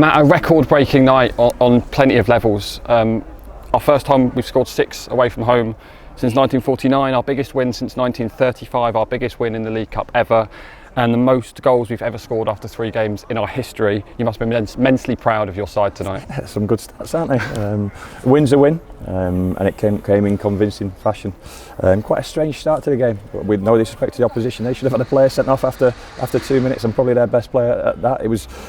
Matt, a record-breaking night on plenty of levels. Our first time we've scored 6 away from home since 1949, our biggest win since 1935, our biggest win in the League Cup ever, and the most goals we've ever scored after 3 games in our history. You must be immensely proud of your side tonight. Yeah, some good stats, aren't they? A win's a win, and it came in convincing fashion. Quite a strange start to the game, but with no disrespect to the opposition. They should have had a player sent off after 2 minutes, and probably their best player at that.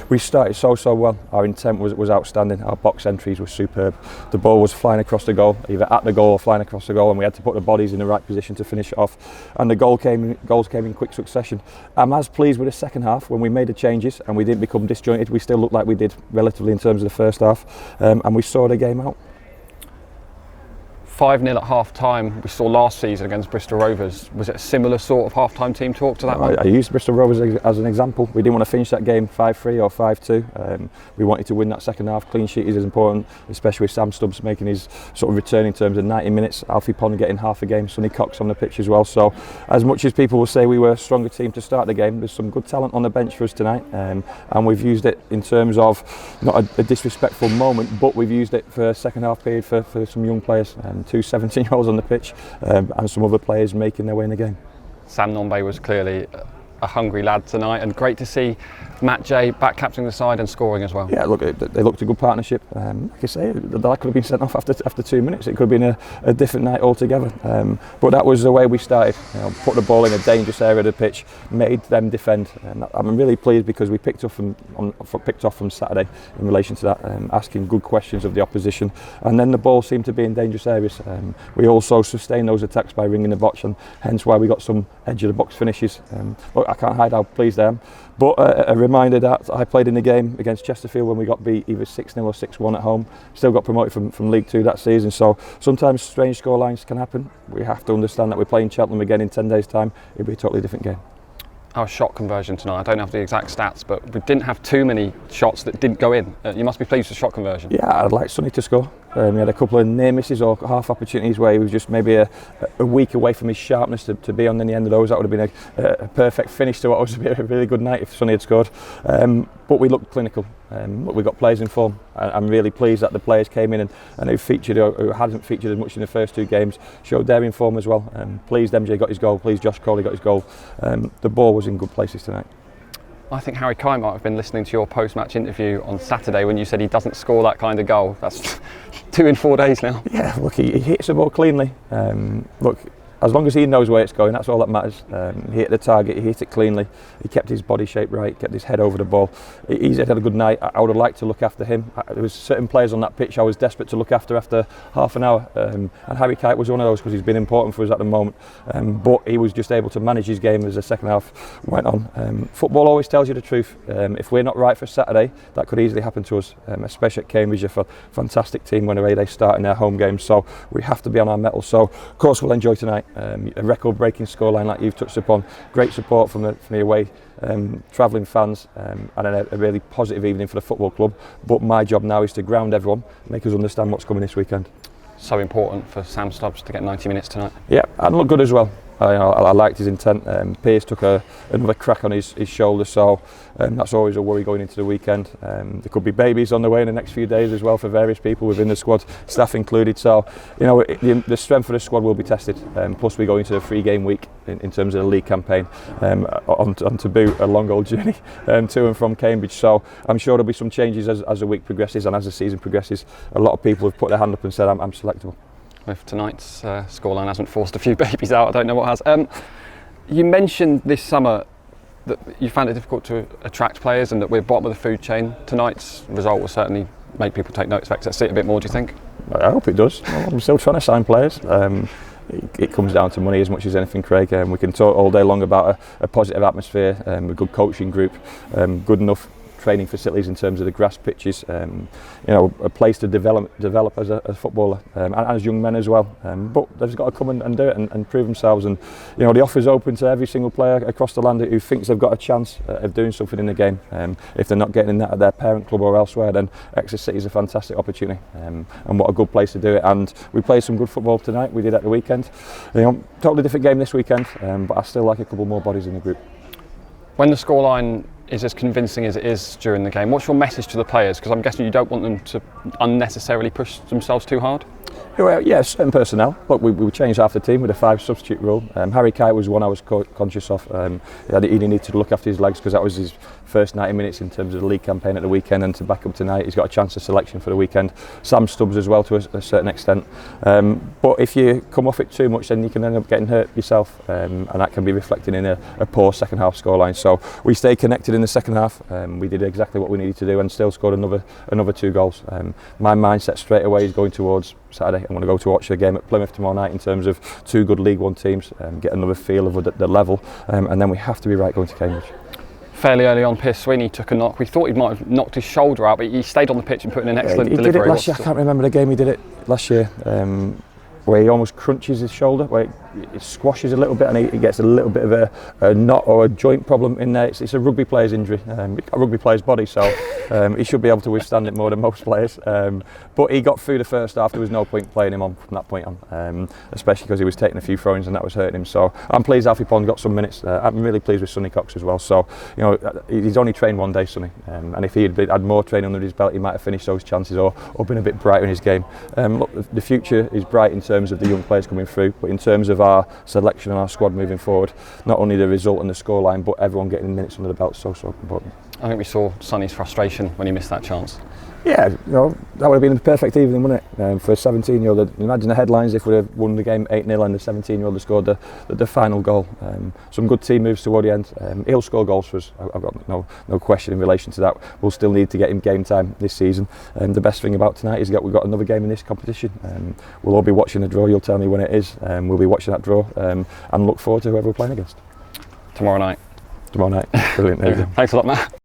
We started so well. Our intent was outstanding. Our box entries were superb. The ball was flying across the goal, either at the goal or flying across the goal, and we had to put the bodies in the right position to finish it off. And the goals came in quick succession. I'm as pleased with the second half when we made the changes and we didn't become disjointed. We still looked like we did relatively in terms of the first half, and we saw the game out. 5-0 at half-time we saw last season against Bristol Rovers. Was it a similar sort of half-time team talk to that one? I used Bristol Rovers as an example. We didn't want to finish that game 5-3 or 5-2. We wanted to win that second half. Clean sheet is important, especially with Sam Stubbs making his sort of return in terms of 90 minutes. Alfie Pond getting half a game. Sonny Cox on the pitch as well. So as much as people will say we were a stronger team to start the game, there's some good talent on the bench for us tonight, and we've used it in terms of not a disrespectful moment, but we've used it for a second half period for some young players, 2 17-year-olds on the pitch, and some other players making their way in the game. Sam Nombe was clearly a hungry lad tonight, and great to see Matt J back captaining the side and scoring as well. Yeah, look, they looked a good partnership. Like I say, that could have been sent off after 2 minutes. It could have been a different night altogether. But that was the way we started. Put the ball in a dangerous area of the pitch, made them defend. I'm really pleased because we picked off from Saturday in relation to that, asking good questions of the opposition, and then the ball seemed to be in dangerous areas. We also sustained those attacks by ringing the box, and hence why we got some edge of the box finishes. Look, I can't hide how pleased I am. But a reminder that I played in the game against Chesterfield when we got beat either 6-0 or 6-1 at home. Still got promoted from League 2 that season. So sometimes strange scorelines can happen. We have to understand that we're playing Cheltenham again in 10 days' time. It'll be a totally different game. Our shot conversion tonight, I don't have the exact stats, but we didn't have too many shots that didn't go in. You must be pleased with shot conversion. Yeah, I'd like Sonny to score. He had a couple of near misses or half opportunities where he was just maybe a week away from his sharpness to be on any end of those. That would have been a perfect finish to what was a really good night if Sonny had scored. But we looked clinical. We got players in form. I'm really pleased that the players came in and who featured or who hadn't featured as much in the first 2 games showed they're in form as well. Pleased MJ got his goal. Pleased Josh Crawley got his goal. The ball was in good places tonight. I think Harry Kine might have been listening to your post-match interview on Saturday when you said he doesn't score that kind of goal. That's 2 in 4 days now. Yeah, look, he hits the ball cleanly. Look, as long as he knows where it's going, that's all that matters. He hit the target, he hit it cleanly. He kept his body shape right, kept his head over the ball. He's had a good night. I would have liked to look after him. There was certain players on that pitch I was desperate to look after half an hour. And Harry Kite was one of those because he's been important for us at the moment. But he was just able to manage his game as the second half went on. Football always tells you the truth. If we're not right for Saturday, that could easily happen to us, especially at Cambridge, a fantastic team when they start in their home games. So we have to be on our mettle. So of course we'll enjoy tonight. A record-breaking scoreline like you've touched upon. Great support from the away travelling fans, and a really positive evening for the football club. But my job now is to ground everyone, make us understand what's coming this weekend. So important for Sam Stubbs to get 90 minutes tonight. Yeah, and look good as well. I liked his intent. Pearce took another crack on his shoulder, so that's always a worry going into the weekend. There could be babies on the way in the next few days as well for various people within the squad, staff included. So the strength of the squad will be tested. Plus we go into a 3-game week in terms of the league campaign, on to boot a long old journey to and from Cambridge. So I'm sure there'll be some changes as the week progresses and as the season progresses. A lot of people have put their hand up and said I'm selectable. If tonight's scoreline hasn't forced a few babies out, I don't know what has. You mentioned this summer that you found it difficult to attract players and that we're bottom of the food chain. Tonight's result will certainly make people take notice of Exeter a bit more, do you think? I hope it does. I'm still trying to sign players. It comes down to money as much as anything, Craig. We can talk all day long about a positive atmosphere, a good coaching group, good enough training facilities in terms of the grass pitches, a place to develop as a footballer, and as young men as well. But they've got to come and do it and prove themselves. And the offer's open to every single player across the land who thinks they've got a chance of doing something in the game. If they're not getting that at their parent club or elsewhere, then Exeter City is a fantastic opportunity, and what a good place to do it. And we played some good football tonight. We did at the weekend. Totally different game this weekend, but I still like a couple more bodies in the group. When the scoreline is as convincing as it is during the game. What's your message to the players? Because I'm guessing you don't want them to unnecessarily push themselves too hard. Well, yeah, certain personnel. Look, we changed half the team with a 5 substitute rule. Harry Kite was one I was conscious of. He needed to look after his legs because that was his first 90 minutes in terms of the league campaign at the weekend, and to back up tonight he's got a chance of selection for the weekend. Sam Stubbs as well to a certain extent. But if you come off it too much, then you can end up getting hurt yourself, and that can be reflected in a poor second half scoreline. So we stayed connected in the second half. We did exactly what we needed to do and still scored another 2 goals. My mindset straight away is going towards Saturday. I'm going to go to watch the game at Plymouth tomorrow night in terms of 2 good League One teams, get another feel of the level, and then we have to be right going to Cambridge. Fairly early on, Pierce Sweeney took a knock. We thought he might have knocked his shoulder out, but he stayed on the pitch and put in an excellent delivery. He did it last year. I can't remember the game he did it last year, where he almost crunches his shoulder, where it squashes a little bit, and he gets a little bit of a knot or a joint problem in there. It's a rugby player's injury. He's got a rugby player's body, so he should be able to withstand it more than most players. But he got through the first half. There was no point playing him on from that point on, especially because he was taking a few throw-ins and that was hurting him. So I'm pleased Alfie Pond got some minutes. I'm really pleased with Sonny Cox as well. So he's only trained one day, Sonny, and if he had more training under his belt, he might have finished those chances or been a bit brighter in his game. Look, the future is bright in terms of the young players coming through, but in terms of our selection and our squad moving forward, not only the result and the scoreline, but everyone getting minutes under the belt is so important. I think we saw Sonny's frustration when he missed that chance. Yeah, that would have been the perfect evening, wouldn't it? For a 17-year-old, imagine the headlines if we'd have won the game 8-0 and the 17-year-old had scored the final goal. Some good team moves toward the end. He'll score goals for us. I've got no question in relation to that. We'll still need to get him game time this season. The best thing about tonight is that we've got another game in this competition. We'll all be watching the draw. You'll tell me when it is. We'll be watching that draw and look forward to whoever we're playing against. Tomorrow night. Brilliant. Thanks a lot, Matt.